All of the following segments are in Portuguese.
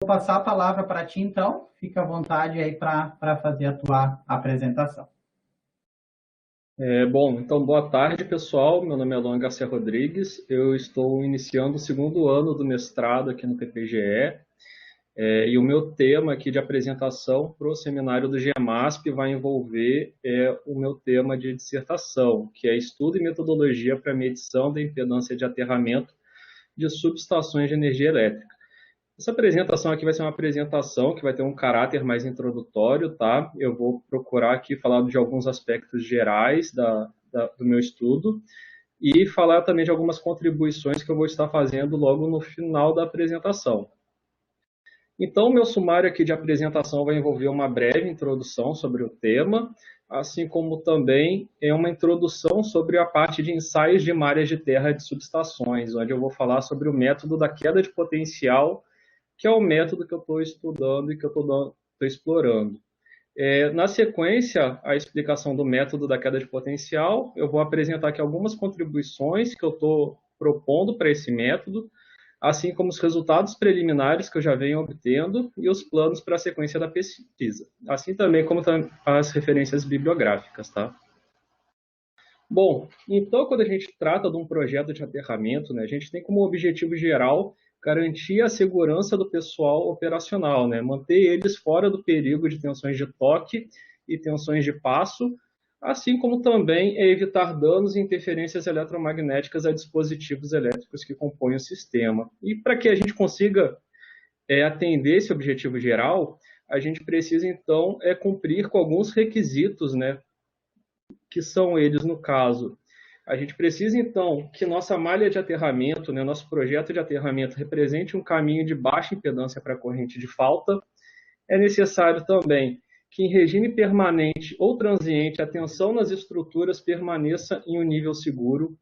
Vou passar a palavra para ti, então. Fica à vontade aí para fazer a tua apresentação. Bom, então boa tarde, pessoal. Meu nome é Luan Garcia Rodrigues. Eu estou iniciando o segundo ano do mestrado aqui no PPGE. E o meu tema aqui de apresentação para o seminário do GEMASP vai envolver o meu tema de dissertação, que é Estudo e Metodologia para a Medição da Impedância de Aterramento de Subestações de Energia Elétrica. Essa apresentação aqui vai ser uma apresentação que vai ter um caráter mais introdutório, tá? Eu vou procurar aqui falar de alguns aspectos gerais do meu estudo e falar também de algumas contribuições que eu vou estar fazendo logo no final da apresentação. Então, o meu sumário aqui de apresentação vai envolver uma breve introdução sobre o tema, assim como também uma introdução sobre a parte de ensaios de malhas de terra de subestações, onde eu vou falar sobre o método da queda de potencial, que é o método que eu estou estudando e que eu estou explorando. Na sequência, a explicação do método da queda de potencial, eu vou apresentar aqui algumas contribuições que eu estou propondo para esse método, assim como os resultados preliminares que eu já venho obtendo e os planos para a sequência da pesquisa, assim também como as referências bibliográficas, tá? Bom, então quando a gente trata de um projeto de aterramento, né, a gente tem como objetivo geral garantir a segurança do pessoal operacional, né, manter eles fora do perigo de tensões de toque e tensões de passo, assim como também evitar danos e interferências eletromagnéticas a dispositivos elétricos que compõem o sistema. E para que a gente consiga atender esse objetivo geral, a gente precisa então cumprir com alguns requisitos, né, que são eles, no caso, a gente precisa, então, que nossa malha de aterramento, né, nosso projeto de aterramento, represente um caminho de baixa impedância para a corrente de falta. É necessário também que, em regime permanente ou transiente, a tensão nas estruturas permaneça em um nível seguro.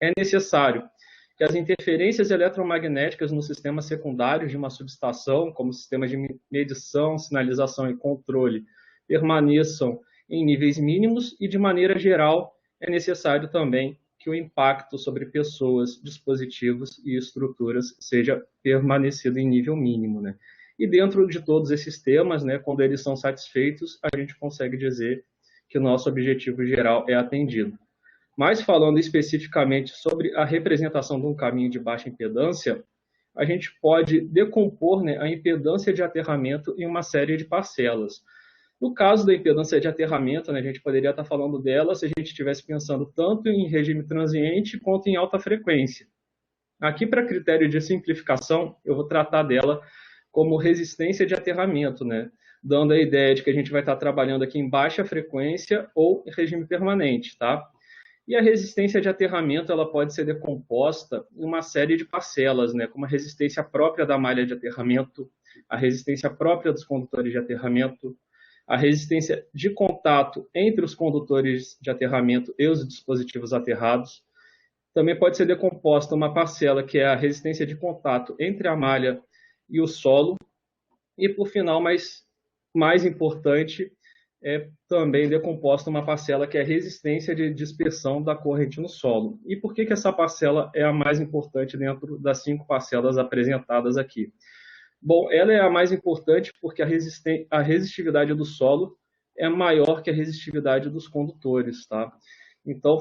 É necessário que as interferências eletromagnéticas nos sistemas secundários de uma subestação, como sistemas de medição, sinalização e controle, permaneçam em níveis mínimos e, de maneira geral, é necessário também que o impacto sobre pessoas, dispositivos e estruturas seja permanecido em nível mínimo, né? E dentro de todos esses temas, né, quando eles são satisfeitos, a gente consegue dizer que o nosso objetivo geral é atendido. Mas falando especificamente sobre a representação de um caminho de baixa impedância, a gente pode decompor, né, a impedância de aterramento em uma série de parcelas. No caso da impedância de aterramento, né, a gente poderia estar falando dela se a gente estivesse pensando tanto em regime transiente quanto em alta frequência. Aqui, para critério de simplificação, eu vou tratar dela como resistência de aterramento, né, dando a ideia de que a gente vai estar trabalhando aqui em baixa frequência ou em regime permanente, tá? E a resistência de aterramento ela pode ser decomposta em uma série de parcelas, né, como a resistência própria da malha de aterramento, a resistência própria dos condutores de aterramento, a resistência de contato entre os condutores de aterramento e os dispositivos aterrados. Também pode ser decomposta uma parcela que é a resistência de contato entre a malha e o solo. E, por final, mais importante, é também decomposta uma parcela que é a resistência de dispersão da corrente no solo. E por que essa parcela é a mais importante dentro das 5 parcelas apresentadas aqui? Bom, ela é a mais importante porque a resistividade do solo é maior que a resistividade dos condutores, tá? Então,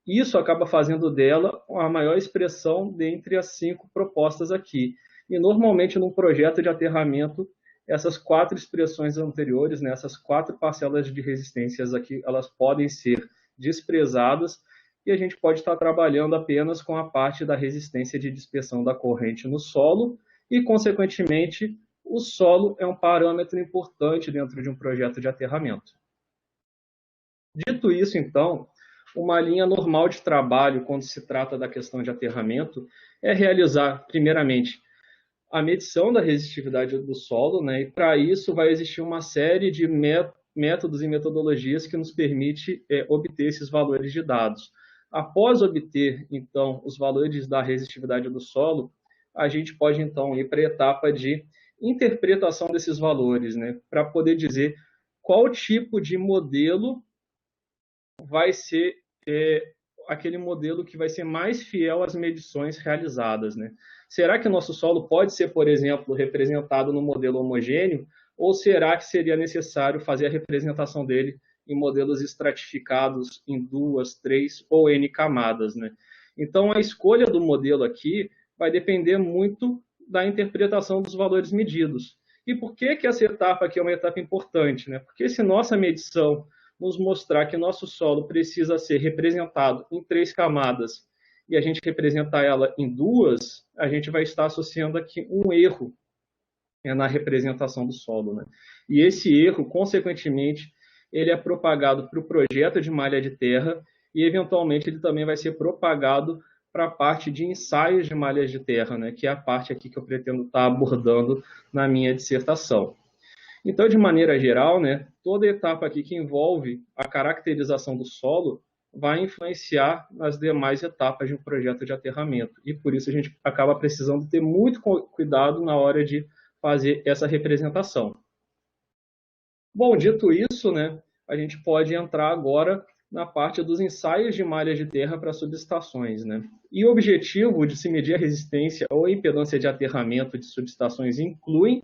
isso acaba fazendo dela a maior expressão dentre as 5 propostas aqui. E, normalmente, num projeto de aterramento, essas 4 expressões anteriores, né, essas 4 parcelas de resistências aqui, elas podem ser desprezadas e a gente pode estar trabalhando apenas com a parte da resistência de dispersão da corrente no solo e, consequentemente, o solo é um parâmetro importante dentro de um projeto de aterramento. Dito isso, então, uma linha normal de trabalho quando se trata da questão de aterramento é realizar, primeiramente, a medição da resistividade do solo, né? E para isso vai existir uma série de métodos e metodologias que nos permite obter esses valores de dados. Após obter, então, os valores da resistividade do solo, a gente pode, então, ir para a etapa de interpretação desses valores, né? Para poder dizer qual tipo de modelo vai ser aquele modelo que vai ser mais fiel às medições realizadas, né? Será que o nosso solo pode ser, por exemplo, representado no modelo homogêneo, ou será que seria necessário fazer a representação dele em modelos estratificados em 2, 3 ou N camadas, né? Então, a escolha do modelo aqui vai depender muito da interpretação dos valores medidos. E por que essa etapa aqui é uma etapa importante, né? Porque se nossa medição nos mostrar que nosso solo precisa ser representado em 3 camadas e a gente representar ela em 2, a gente vai estar associando aqui um erro na representação do solo, né? E esse erro, consequentemente, ele é propagado para o projeto de malha de terra e, eventualmente, ele também vai ser propagado para a parte de ensaios de malhas de terra, né? Que é a parte aqui que eu pretendo estar abordando na minha dissertação. Então, de maneira geral, né, toda etapa aqui que envolve a caracterização do solo vai influenciar nas demais etapas de um projeto de aterramento. E por isso a gente acaba precisando ter muito cuidado na hora de fazer essa representação. Bom, dito isso, né, a gente pode entrar agora na parte dos ensaios de malhas de terra para subestações, né? E o objetivo de se medir a resistência ou a impedância de aterramento de subestações inclui,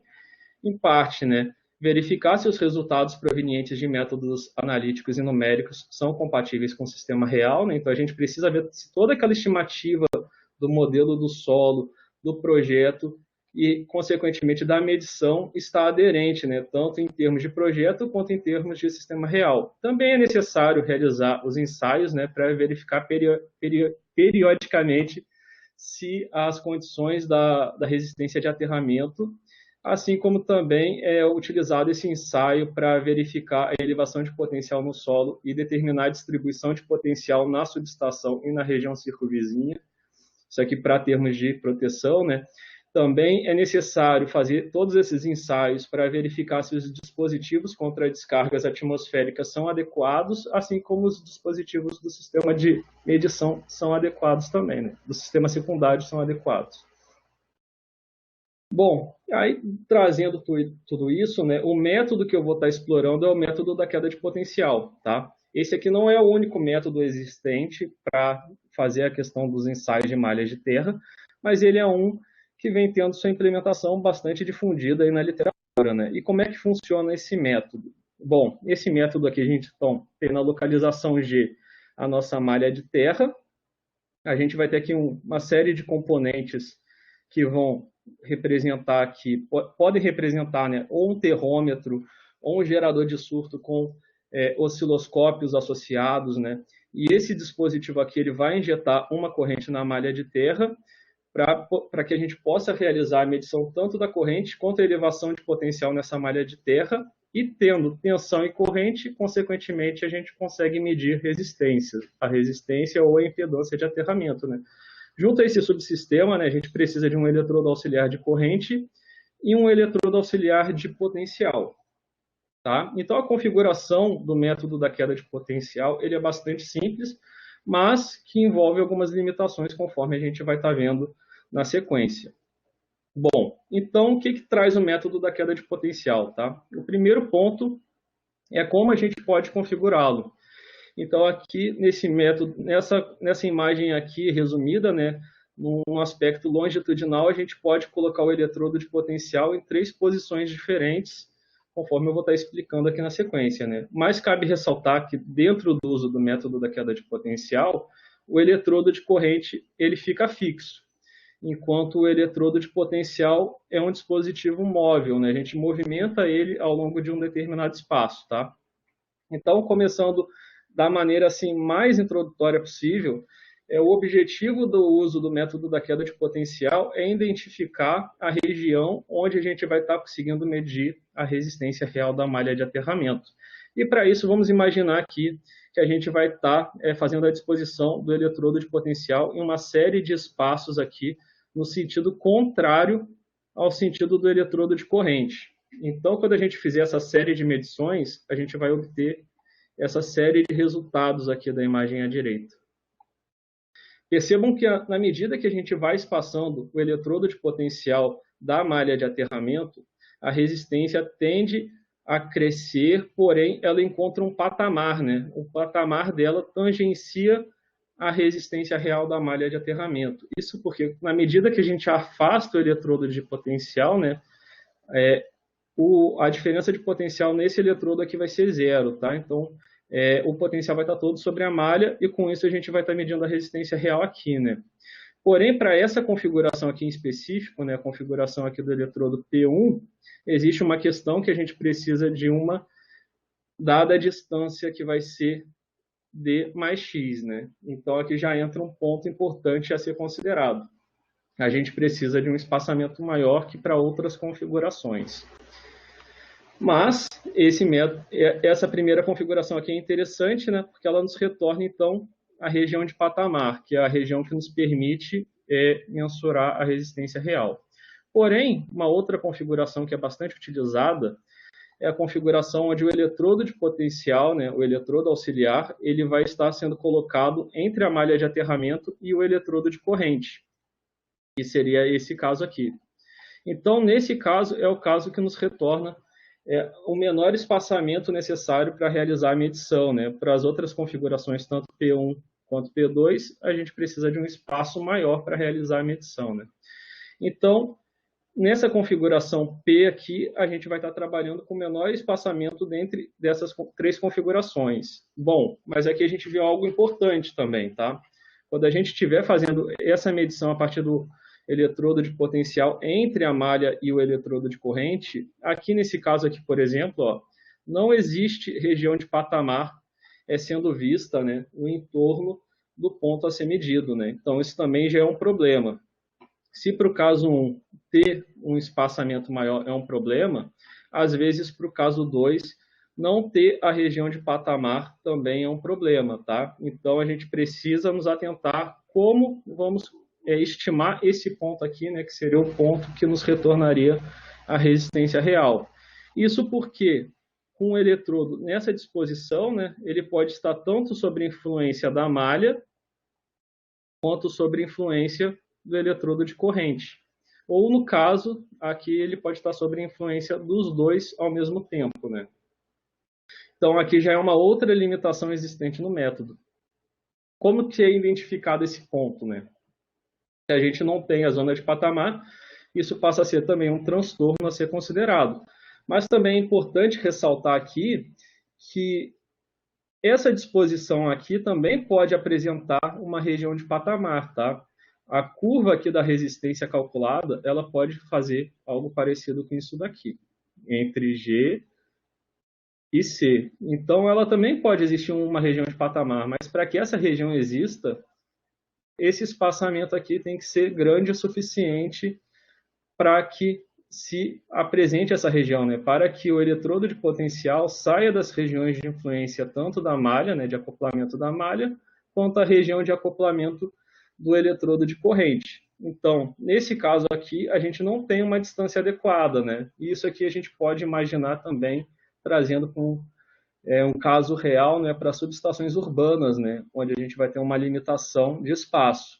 em parte, né, verificar se os resultados provenientes de métodos analíticos e numéricos são compatíveis com o sistema real, né? Então, a gente precisa ver se toda aquela estimativa do modelo do solo, do projeto e, consequentemente, da medição está aderente, né? Tanto em termos de projeto quanto em termos de sistema real. Também é necessário realizar os ensaios, né, para verificar periodicamente se as condições da resistência de aterramento, assim como também é utilizado esse ensaio para verificar a elevação de potencial no solo e determinar a distribuição de potencial na subestação e na região circunvizinha. Isso aqui para termos de proteção, né? Também é necessário fazer todos esses ensaios para verificar se os dispositivos contra descargas atmosféricas são adequados, assim como os dispositivos do sistema de medição são adequados também, né? Do sistema secundário são adequados. Bom, aí trazendo tudo isso, né, o método que eu vou estar explorando é o método da queda de potencial, tá? Esse aqui não é o único método existente para fazer a questão dos ensaios de malhas de terra, mas ele é um que vem tendo sua implementação bastante difundida aí na literatura, né? E como é que funciona esse método? Bom, esse método aqui a gente então, tem na localização G a nossa malha de terra, a gente vai ter aqui uma série de componentes que vão representar aqui, podem representar, né, ou um terrômetro, ou um gerador de surto com osciloscópios associados, né? E esse dispositivo aqui ele vai injetar uma corrente na malha de terra para que a gente possa realizar a medição tanto da corrente quanto a elevação de potencial nessa malha de terra, e tendo tensão e corrente, consequentemente, a gente consegue medir resistência, a resistência ou a impedância de aterramento, né? Junto a esse subsistema, né, a gente precisa de um eletrodo auxiliar de corrente e um eletrodo auxiliar de potencial. Tá? Então, a configuração do método da queda de potencial ele é bastante simples, mas que envolve algumas limitações, conforme a gente vai estar vendo na sequência. Bom, então, o que traz o método da queda de potencial? Tá? O primeiro ponto é como a gente pode configurá-lo. Então, aqui nesse método, nessa imagem aqui resumida, né, num aspecto longitudinal, a gente pode colocar o eletrodo de potencial em 3 posições diferentes, conforme eu vou estar explicando aqui na sequência, né? Mas cabe ressaltar que dentro do uso do método da queda de potencial, o eletrodo de corrente ele fica fixo, enquanto o eletrodo de potencial é um dispositivo móvel, né? A gente movimenta ele ao longo de um determinado espaço, tá? Então, começando da maneira assim mais introdutória possível, o objetivo do uso do método da queda de potencial é identificar a região onde a gente vai estar conseguindo medir a resistência real da malha de aterramento. E para isso, vamos imaginar aqui que a gente vai estar fazendo a disposição do eletrodo de potencial em uma série de espaços aqui, no sentido contrário ao sentido do eletrodo de corrente. Então, quando a gente fizer essa série de medições, a gente vai obter essa série de resultados aqui da imagem à direita. Percebam que, na medida que a gente vai espaçando o eletrodo de potencial da malha de aterramento, a resistência tende a crescer, porém, ela encontra um patamar, né? O patamar dela tangencia a resistência real da malha de aterramento. Isso porque, na medida que a gente afasta o eletrodo de potencial, né, a diferença de potencial nesse eletrodo aqui vai ser zero, tá? Então, o potencial vai estar todo sobre a malha e com isso a gente vai estar medindo a resistência real aqui, né? Porém, para essa configuração aqui em específico, né, a configuração aqui do eletrodo P1, existe uma questão que a gente precisa de uma dada distância que vai ser D mais X, né? Então, aqui já entra um ponto importante a ser considerado. A gente precisa de um espaçamento maior que para outras configurações. Mas essa primeira configuração aqui é interessante, né? Porque ela nos retorna, então, a região de patamar, que é a região que nos permite mensurar a resistência real. Porém, uma outra configuração que é bastante utilizada é a configuração onde o eletrodo de potencial, né, o eletrodo auxiliar, ele vai estar sendo colocado entre a malha de aterramento e o eletrodo de corrente, que seria esse caso aqui. Então, nesse caso, é o caso que nos retorna o menor espaçamento necessário para realizar a medição, né? Para as outras configurações, tanto P1 quanto P2, a gente precisa de um espaço maior para realizar a medição, né? Então, nessa configuração P aqui, a gente vai estar trabalhando com o menor espaçamento dentre dessas três configurações. Bom, mas aqui a gente viu algo importante também, tá? Quando a gente estiver fazendo essa medição a partir do eletrodo de potencial entre a malha e o eletrodo de corrente, aqui nesse caso aqui, por exemplo, ó, não existe região de patamar sendo vista, né, no entorno do ponto a ser medido, né? Então, isso também já é um problema. Se para o caso 1 ter um espaçamento maior é um problema, às vezes para o caso 2 não ter a região de patamar também é um problema, tá? Então a gente precisa nos atentar como vamos estimar esse ponto aqui, né, que seria o ponto que nos retornaria a resistência real. Isso porque com o eletrodo nessa disposição, né, ele pode estar tanto sob influência da malha quanto sob influência do eletrodo de corrente. Ou, no caso, aqui ele pode estar sob influência dos dois ao mesmo tempo, né? Então, aqui já é uma outra limitação existente no método. Como que é identificado esse ponto, né? Se a gente não tem a zona de patamar, isso passa a ser também um transtorno a ser considerado. Mas também é importante ressaltar aqui que essa disposição aqui também pode apresentar uma região de patamar, tá? A curva aqui da resistência calculada, ela pode fazer algo parecido com isso daqui, entre G e C. Então, ela também pode existir uma região de patamar, mas para que essa região exista, esse espaçamento aqui tem que ser grande o suficiente para que se apresente essa região, né? Para que o eletrodo de potencial saia das regiões de influência tanto da malha, né, de acoplamento da malha, quanto a região de acoplamento do eletrodo de corrente. Então, nesse caso aqui, a gente não tem uma distância adequada, né? E isso aqui a gente pode imaginar também trazendo com um caso real, né, para subestações urbanas, né, onde a gente vai ter uma limitação de espaço.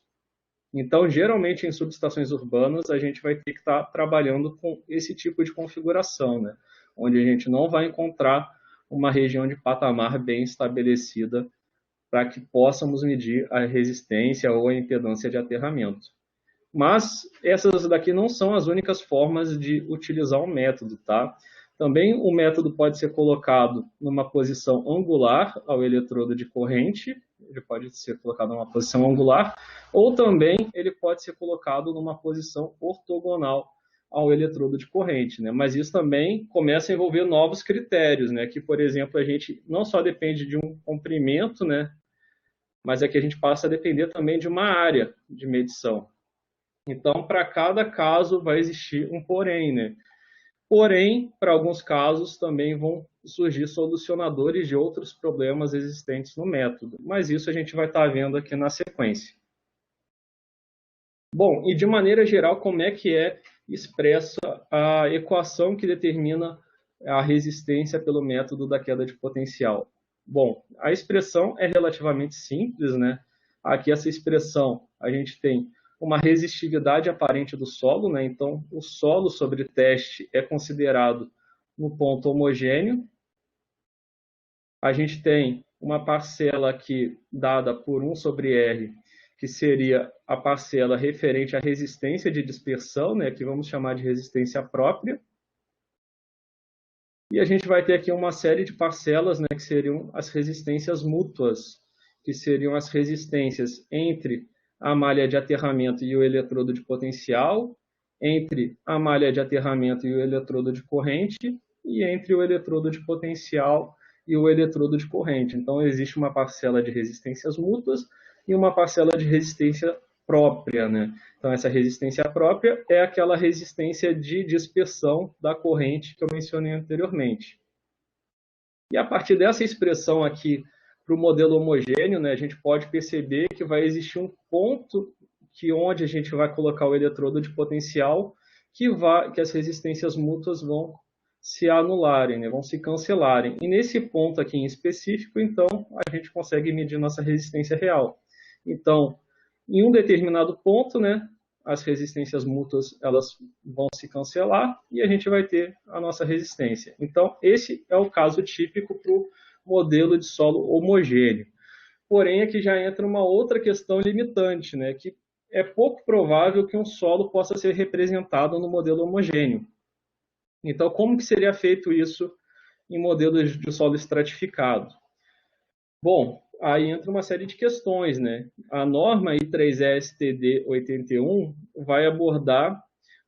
Então, geralmente, em subestações urbanas, a gente vai ter que estar trabalhando com esse tipo de configuração, né, onde a gente não vai encontrar uma região de patamar bem estabelecida para que possamos medir a resistência ou a impedância de aterramento. Mas essas daqui não são as únicas formas de utilizar o método, tá? Também o método pode ser colocado numa posição angular ao eletrodo de corrente, ele pode ser colocado numa posição angular, ou também ele pode ser colocado numa posição ortogonal ao eletrodo de corrente, né? Mas isso também começa a envolver novos critérios, né? Que, por exemplo, a gente não só depende de um comprimento, né? Mas é que a gente passa a depender também de uma área de medição. Então, para cada caso vai existir um porém, né? Porém, para alguns casos também vão surgir solucionadores de outros problemas existentes no método, mas isso a gente vai estar vendo aqui na sequência. Bom, e de maneira geral, como é que é expressa a equação que determina a resistência pelo método da queda de potencial? Bom, a expressão é relativamente simples, né? Aqui essa expressão a gente tem uma resistividade aparente do solo, né? Então, o solo sobre teste é considerado um ponto homogêneo. A gente tem uma parcela aqui dada por 1 sobre R, que seria a parcela referente à resistência de dispersão, né, que vamos chamar de resistência própria. E a gente vai ter aqui uma série de parcelas, né, que seriam as resistências mútuas, que seriam as resistências entre a malha de aterramento e o eletrodo de potencial, entre a malha de aterramento e o eletrodo de corrente, e entre o eletrodo de potencial e o eletrodo de corrente. Então, existe uma parcela de resistências mútuas e uma parcela de resistência própria, né? Então, essa resistência própria é aquela resistência de dispersão da corrente que eu mencionei anteriormente. E a partir dessa expressão aqui para o modelo homogêneo, né, a gente pode perceber que vai existir um ponto onde a gente vai colocar o eletrodo de potencial que as resistências mútuas vão se anularem, né, vão se cancelarem. E nesse ponto aqui em específico, então, a gente consegue medir nossa resistência real. Então, em um determinado ponto, né, as resistências mútuas elas vão se cancelar e a gente vai ter a nossa resistência. Então, esse é o caso típico para o modelo de solo homogêneo. Porém, aqui já entra uma outra questão limitante, né, que é pouco provável que um solo possa ser representado no modelo homogêneo. Então, como que seria feito isso em modelos de solo estratificado? Bom, aí entra uma série de questões, né? A norma I3E-STD 81 vai abordar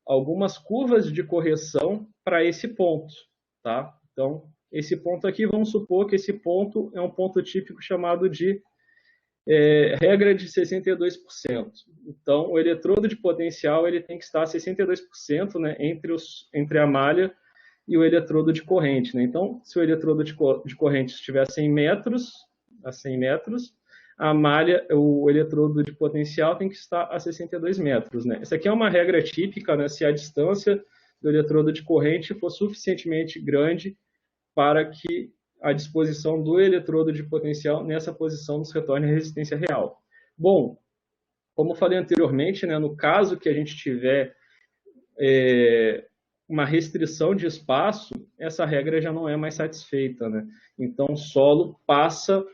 algumas curvas de correção para esse ponto, tá? Então, esse ponto aqui, vamos supor que esse ponto é um ponto típico chamado de regra de 62%. Então, o eletrodo de potencial ele tem que estar a 62%, né, entre a malha e o eletrodo de corrente, né? Então, se o eletrodo de corrente estiver a 100 metros, a malha, o eletrodo de potencial tem que estar a 62 metros, né? Essa aqui é uma regra típica, né? Se a distância do eletrodo de corrente for suficientemente grande para que a disposição do eletrodo de potencial nessa posição nos retorne a resistência real. Bom, como falei anteriormente, né, no caso que a gente tiver uma restrição de espaço, essa regra já não é mais satisfeita, né? Então, o solo passa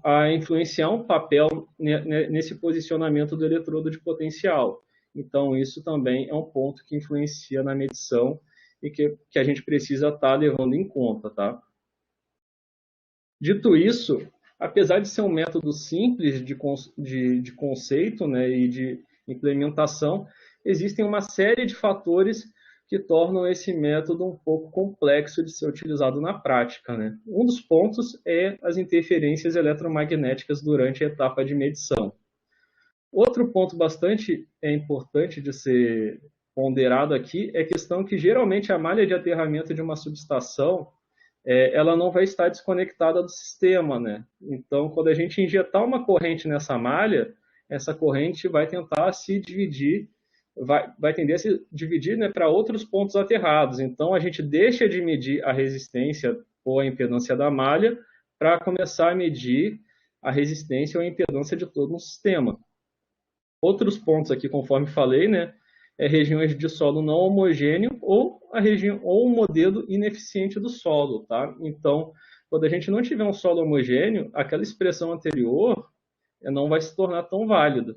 a influenciar um papel nesse posicionamento do eletrodo de potencial. Então, isso também é um ponto que influencia na medição e que a gente precisa estar levando em conta, tá? Dito isso, apesar de ser um método simples de conceito, né, e de implementação, existem uma série de fatores que tornam esse método um pouco complexo de ser utilizado na prática, né? Um dos pontos é as interferências eletromagnéticas durante a etapa de medição. Outro ponto bastante importante de ser ponderado aqui é a questão que geralmente a malha de aterramento de uma subestação ela não vai estar desconectada do sistema, né? Então, quando a gente injetar uma corrente nessa malha, essa corrente vai tentar se dividir, vai tender a se dividir, né, para outros pontos aterrados. Então, a gente deixa de medir a resistência ou a impedância da malha para começar a medir a resistência ou a impedância de todo um sistema. Outros pontos aqui, conforme falei, né, regiões de solo não homogêneo ou um modelo ineficiente do solo, tá? Então, quando a gente não tiver um solo homogêneo, aquela expressão anterior não vai se tornar tão válida.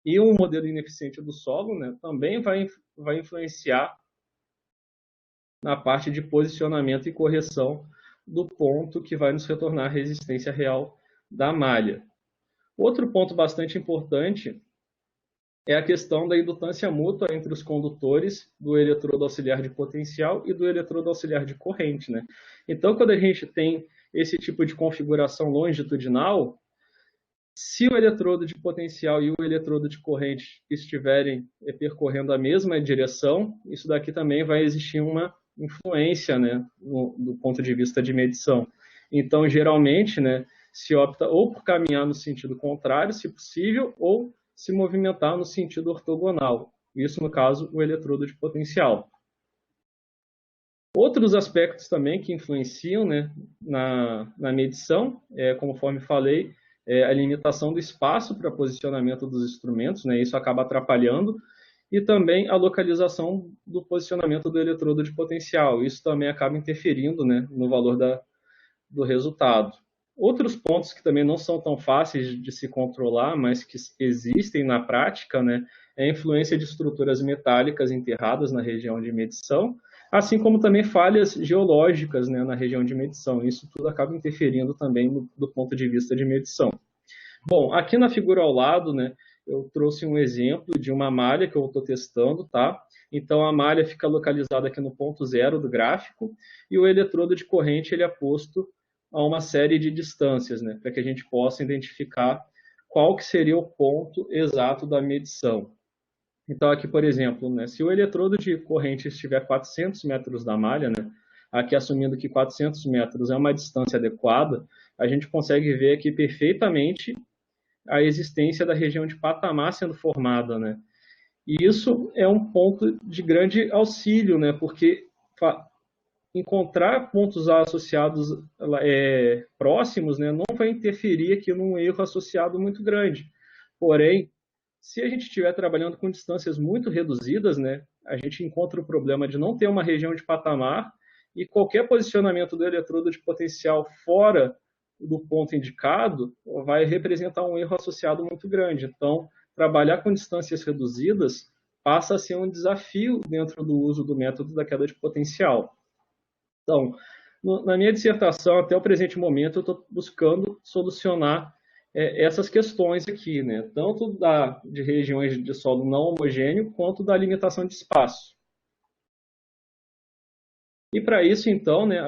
E um modelo ineficiente do solo, né, também vai influenciar na parte de posicionamento e correção do ponto que vai nos retornar a resistência real da malha. Outro ponto bastante importante é a questão da indutância mútua entre os condutores do eletrodo auxiliar de potencial e do eletrodo auxiliar de corrente, né? Então, quando a gente tem esse tipo de configuração longitudinal, se o eletrodo de potencial e o eletrodo de corrente estiverem percorrendo a mesma direção, isso daqui também vai existir uma influência, né, do ponto de vista de medição. Então, geralmente, né, se opta ou por caminhar no sentido contrário, se possível, ou se movimentar no sentido ortogonal. Isso, no caso, o eletrodo de potencial. Outros aspectos também que influenciam, né, na medição, conforme falei, a limitação do espaço para posicionamento dos instrumentos, né, isso acaba atrapalhando, e também a localização do posicionamento do eletrodo de potencial. Isso também acaba interferindo, né, no valor do resultado. Outros pontos que também não são tão fáceis de se controlar, mas que existem na prática, né, é a influência de estruturas metálicas enterradas na região de medição, assim como também falhas geológicas, né, na região de medição. Isso tudo acaba interferindo também do ponto de vista de medição. Bom, aqui na figura ao lado, né, eu trouxe um exemplo de uma malha que eu estou testando, tá? Então, a malha fica localizada aqui no ponto zero do gráfico e o eletrodo de corrente ele é posto a uma série de distâncias, né, para que a gente possa identificar qual que seria o ponto exato da medição. Então, aqui, por exemplo, né, se o eletrodo de corrente estiver a 400 metros da malha, né, aqui assumindo que 400 metros é uma distância adequada, a gente consegue ver aqui perfeitamente a existência da região de patamar sendo formada, né? E isso é um ponto de grande auxílio, né? Porque encontrar pontos associados próximos, né, não vai interferir aqui num erro associado muito grande. Porém, se a gente estiver trabalhando com distâncias muito reduzidas, né, a gente encontra o problema de não ter uma região de patamar e qualquer posicionamento do eletrodo de potencial fora do ponto indicado vai representar um erro associado muito grande. Então, trabalhar com distâncias reduzidas passa a ser um desafio dentro do uso do método da queda de potencial. Então, na minha dissertação, até o presente momento, eu estou buscando solucionar essas questões aqui, né? Tanto de regiões de solo não homogêneo, quanto da limitação de espaço. E para isso, então, né,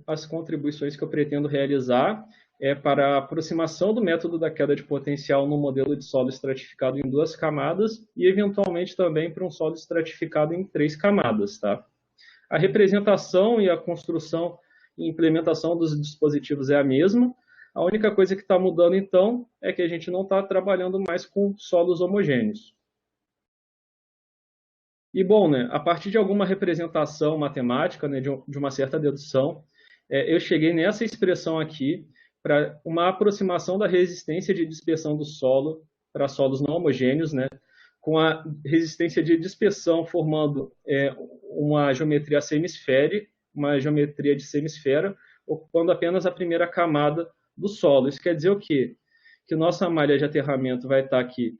as contribuições que eu pretendo realizar é para a aproximação do método da queda de potencial no modelo de solo estratificado em 2 camadas e, eventualmente, também para um solo estratificado em 3 camadas, tá? A representação e a construção e implementação dos dispositivos é a mesma. A única coisa que está mudando, então, é que a gente não está trabalhando mais com solos homogêneos. E, bom, né, a partir de alguma representação matemática, né, de uma certa dedução, eu cheguei nessa expressão aqui para uma aproximação da resistência de dispersão do solo para solos não homogêneos, né, com a resistência de dispersão formando uma geometria semisférica, uma geometria de semisfera, ocupando apenas a primeira camada do solo. Isso quer dizer o quê? Que nossa malha de aterramento vai estar aqui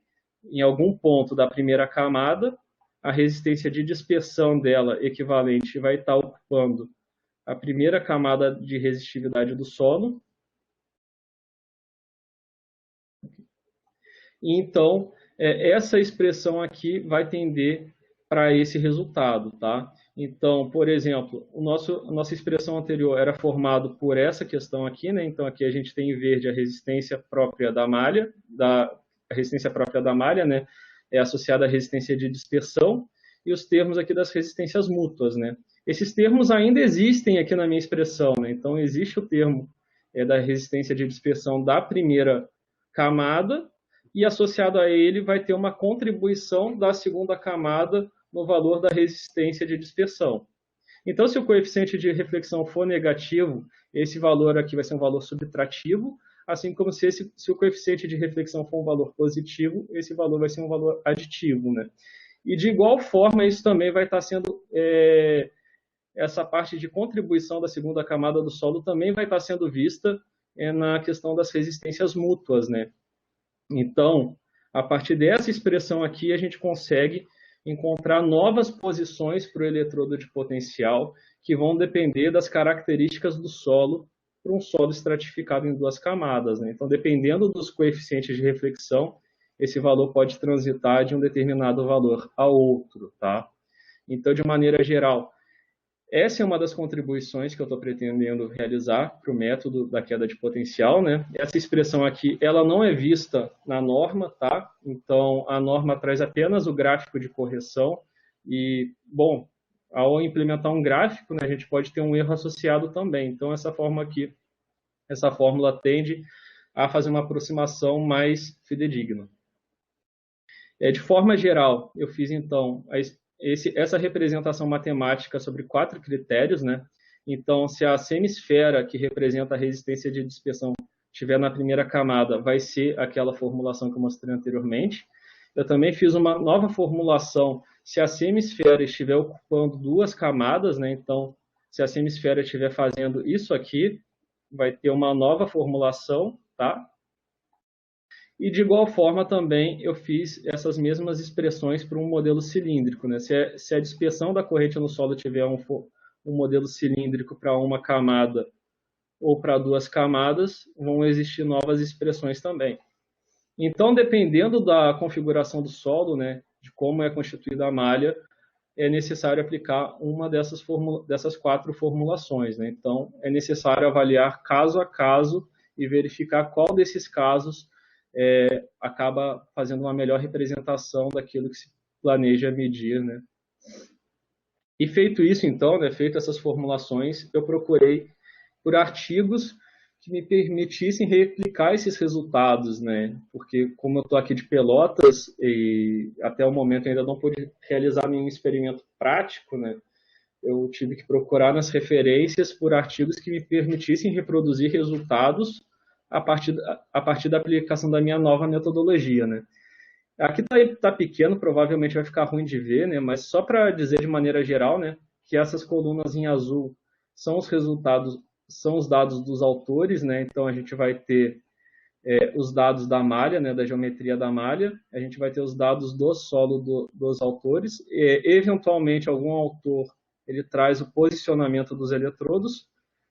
em algum ponto da primeira camada, a resistência de dispersão dela equivalente vai estar ocupando a primeira camada de resistividade do solo. E então, essa expressão aqui vai tender para esse resultado, tá? Então, por exemplo, a nossa expressão anterior era formada por essa questão aqui, né? Então, aqui a gente tem em verde a resistência própria da malha, né? É associada à resistência de dispersão, e os termos aqui das resistências mútuas, né? Esses termos ainda existem aqui na minha expressão, né? Então, existe o termo da resistência de dispersão da primeira camada, e associado a ele vai ter uma contribuição da segunda camada no valor da resistência de dispersão. Então, se o coeficiente de reflexão for negativo, esse valor aqui vai ser um valor subtrativo, assim como se o coeficiente de reflexão for um valor positivo, esse valor vai ser um valor aditivo, né? E de igual forma, isso também vai estar sendo, essa parte de contribuição da segunda camada do solo também vai estar sendo vista na questão das resistências mútuas, né? Então, a partir dessa expressão aqui, a gente consegue encontrar novas posições para o eletrodo de potencial que vão depender das características do solo para um solo estratificado em 2 camadas, né? Então, dependendo dos coeficientes de reflexão, esse valor pode transitar de um determinado valor a outro, tá? Então, de maneira geral, essa é uma das contribuições que eu estou pretendendo realizar para o método da queda de potencial, né? Essa expressão aqui, ela não é vista na norma, tá? Então, a norma traz apenas o gráfico de correção e, bom, ao implementar um gráfico, né, a gente pode ter um erro associado também. Então, essa forma aqui, essa fórmula tende a fazer uma aproximação mais fidedigna. De forma geral, eu fiz, então, essa representação matemática sobre 4 critérios, né? Então, se a semisfera que representa a resistência de dispersão estiver na primeira camada, vai ser aquela formulação que eu mostrei anteriormente. Eu também fiz uma nova formulação se a semisfera estiver ocupando 2 camadas, né? Então, se a semisfera estiver fazendo isso aqui, vai ter uma nova formulação, tá? E de igual forma também eu fiz essas mesmas expressões para um modelo cilíndrico, né? Se a dispersão da corrente no solo tiver um modelo cilíndrico para uma camada ou para duas camadas, vão existir novas expressões também. Então, dependendo da configuração do solo, né, de como é constituída a malha, é necessário aplicar uma dessas 4 formulações, né? Então, é necessário avaliar caso a caso e verificar qual desses casos acaba fazendo uma melhor representação daquilo que se planeja medir, né? E feito isso, então, né, feito essas formulações, eu procurei por artigos que me permitissem replicar esses resultados, né? Porque como eu estou aqui de Pelotas e até o momento ainda não pude realizar nenhum experimento prático, né? Eu tive que procurar nas referências por artigos que me permitissem reproduzir resultados a partir da aplicação da minha nova metodologia, né? Aqui tá pequeno, provavelmente vai ficar ruim de ver, né? Mas só para dizer de maneira geral, né, que essas colunas em azul são os resultados, são os dados dos autores, né? Então a gente vai ter os dados da malha, né, da geometria da malha, a gente vai ter os dados do solo dos autores, e, eventualmente algum autor ele traz o posicionamento dos eletrodos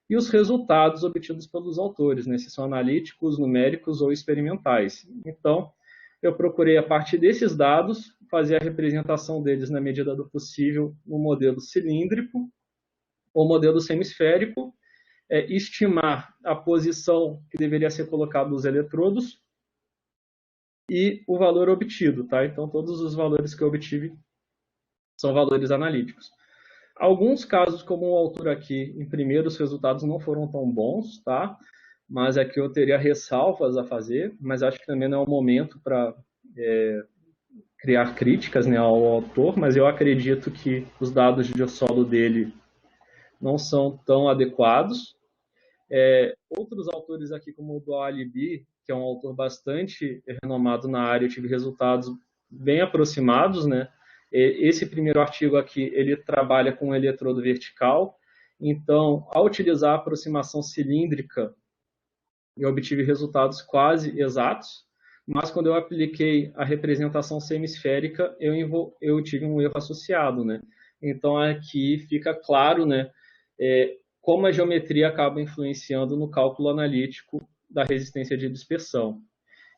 e os resultados obtidos pelos autores, né, se são analíticos, numéricos ou experimentais. Então, eu procurei, a partir desses dados, fazer a representação deles na medida do possível no modelo cilíndrico ou modelo semisférico, estimar a posição que deveria ser colocada dos eletrodos e o valor obtido, tá? Então, todos os valores que eu obtive são valores analíticos. Alguns casos, como o autor aqui imprimiu, os resultados não foram tão bons, tá? Mas aqui eu teria ressalvas a fazer, mas acho que também não é o momento para criar críticas, né, ao autor, mas eu acredito que os dados de solo dele não são tão adequados. Outros autores aqui, como o do Alibi, que é um autor bastante renomado na área, eu tive resultados bem aproximados, né? Esse primeiro artigo aqui, ele trabalha com um eletrodo vertical, então, ao utilizar a aproximação cilíndrica, eu obtive resultados quase exatos, mas quando eu apliquei a representação semisférica, eu tive um erro associado, né? Então, aqui fica claro, né, como a geometria acaba influenciando no cálculo analítico da resistência de dispersão.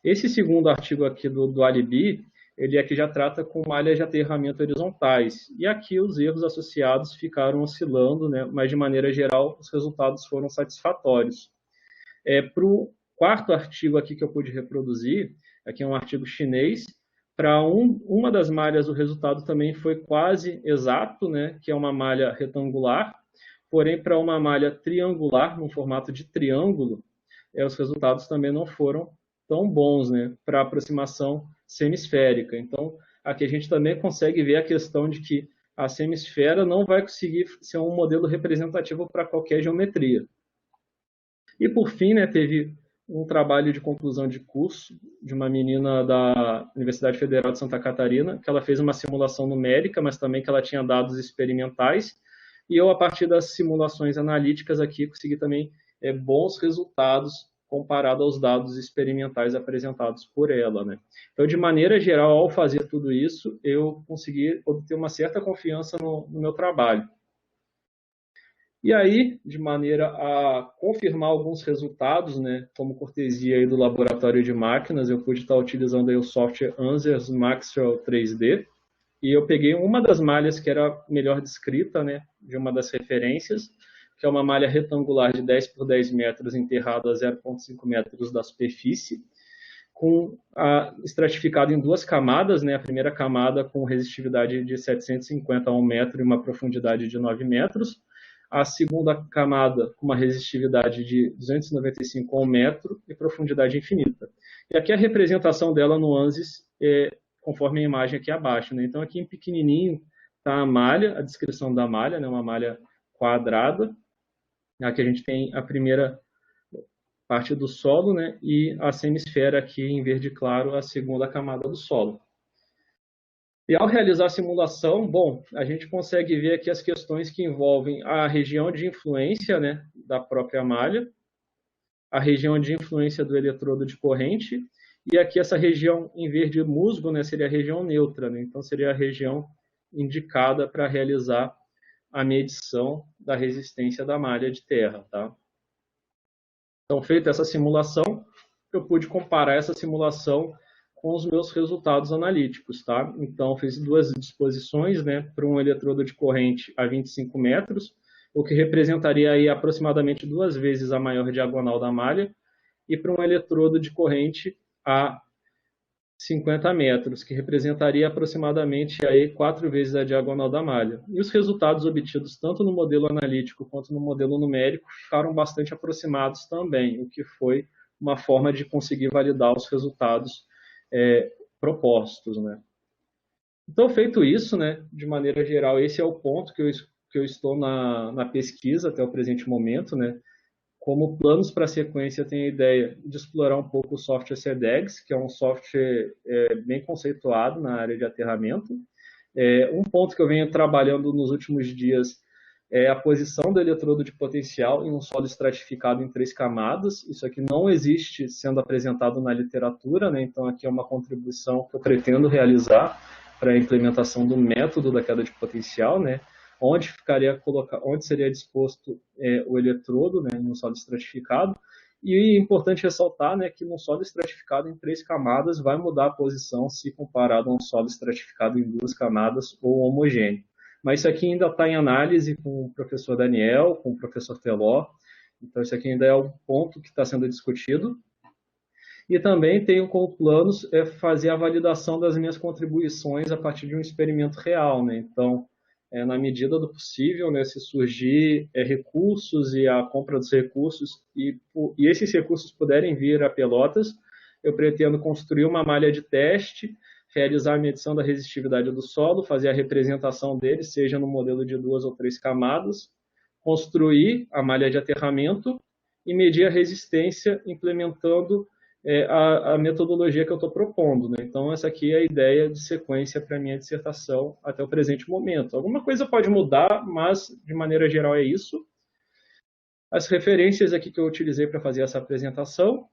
Esse segundo artigo aqui do Alibi, ele aqui já trata com malhas de aterramento horizontais. E aqui os erros associados ficaram oscilando, né? Mas de maneira geral os resultados foram satisfatórios. Para o quarto artigo aqui que eu pude reproduzir, aqui é um artigo chinês, para uma das malhas o resultado também foi quase exato, né? Que é uma malha retangular, porém para uma malha triangular, no formato de triângulo, os resultados também não foram tão bons, né, para aproximação semisférica. Então, aqui a gente também consegue ver a questão de que a semisfera não vai conseguir ser um modelo representativo para qualquer geometria. E, por fim, né, teve um trabalho de conclusão de curso de uma menina da Universidade Federal de Santa Catarina, que ela fez uma simulação numérica, mas também que ela tinha dados experimentais, e eu, a partir das simulações analíticas aqui, consegui também bons resultados comparado aos dados experimentais apresentados por ela, né? Então, de maneira geral, ao fazer tudo isso, eu consegui obter uma certa confiança no meu trabalho. E aí, de maneira a confirmar alguns resultados, né, como cortesia aí do laboratório de máquinas, eu pude estar utilizando aí o software Ansys Maxwell 3D, e eu peguei uma das malhas que era melhor descrita, né, de uma das referências, que é uma malha retangular de 10 por 10 metros enterrada a 0,5 metros da superfície, estratificado em duas camadas, né, a primeira camada com resistividade de 750 a 1 metro e uma profundidade de 9 metros, a segunda camada com uma resistividade de 295 a 1 metro e profundidade infinita. E aqui a representação dela no ANSYS conforme a imagem aqui abaixo, né? Então aqui em pequenininho está a malha, a descrição da malha, né? Uma malha quadrada. Aqui a gente tem a primeira parte do solo, né? E a semisfera aqui em verde claro, a segunda camada do solo. E ao realizar a simulação, bom, a gente consegue ver aqui as questões que envolvem a região de influência, né, da própria malha, a região de influência do eletrodo de corrente, e aqui essa região em verde musgo, né, seria a região neutra, né? Então seria a região indicada para realizar a medição da resistência da malha de terra. Tá? Então, feita essa simulação, eu pude comparar essa simulação com os meus resultados analíticos. Tá? Então, fiz duas disposições, né, para um eletrodo de corrente a 25 metros, o que representaria aí aproximadamente 2 vezes a maior diagonal da malha, e para um eletrodo de corrente a 50 metros, que representaria aproximadamente aí 4 vezes a diagonal da malha. E os resultados obtidos tanto no modelo analítico quanto no modelo numérico ficaram bastante aproximados também, o que foi uma forma de conseguir validar os resultados propostos. Né? Então, feito isso, né, de maneira geral, esse é o ponto que eu estou na pesquisa até o presente momento. Né? Como planos para a sequência, eu tenho a ideia de explorar um pouco o software CEDEX, que é um software bem conceituado na área de aterramento. Um ponto que eu venho trabalhando nos últimos dias é a posição do eletrodo de potencial em um solo estratificado em 3 camadas. Isso aqui não existe sendo apresentado na literatura, né? Então aqui é uma contribuição que eu pretendo realizar para a implementação do método da queda de potencial, né? Onde seria disposto o eletrodo, né, em um solo estratificado. E é importante ressaltar, né, que num solo estratificado em 3 camadas vai mudar a posição se comparado a um solo estratificado em 2 camadas ou homogêneo. Mas isso aqui ainda está em análise com o professor Daniel, com o professor Teló. Então isso aqui ainda é um ponto que está sendo discutido. E também tenho como planos fazer a validação das minhas contribuições a partir de um experimento real. Né? Então, na medida do possível, né, se surgir recursos e a compra dos recursos, e esses recursos puderem vir a Pelotas, eu pretendo construir uma malha de teste, realizar a medição da resistividade do solo, fazer a representação dele, seja no modelo de 2 ou 3 camadas, construir a malha de aterramento e medir a resistência implementando a metodologia que eu estou propondo. Né? Então, essa aqui é a ideia de sequência para a minha dissertação até o presente momento. Alguma coisa pode mudar, mas, de maneira geral, é isso. As referências aqui que eu utilizei para fazer essa apresentação.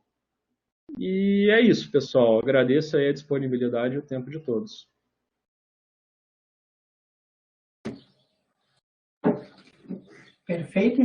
E é isso, pessoal. Agradeço aí a disponibilidade e o tempo de todos. Perfeito.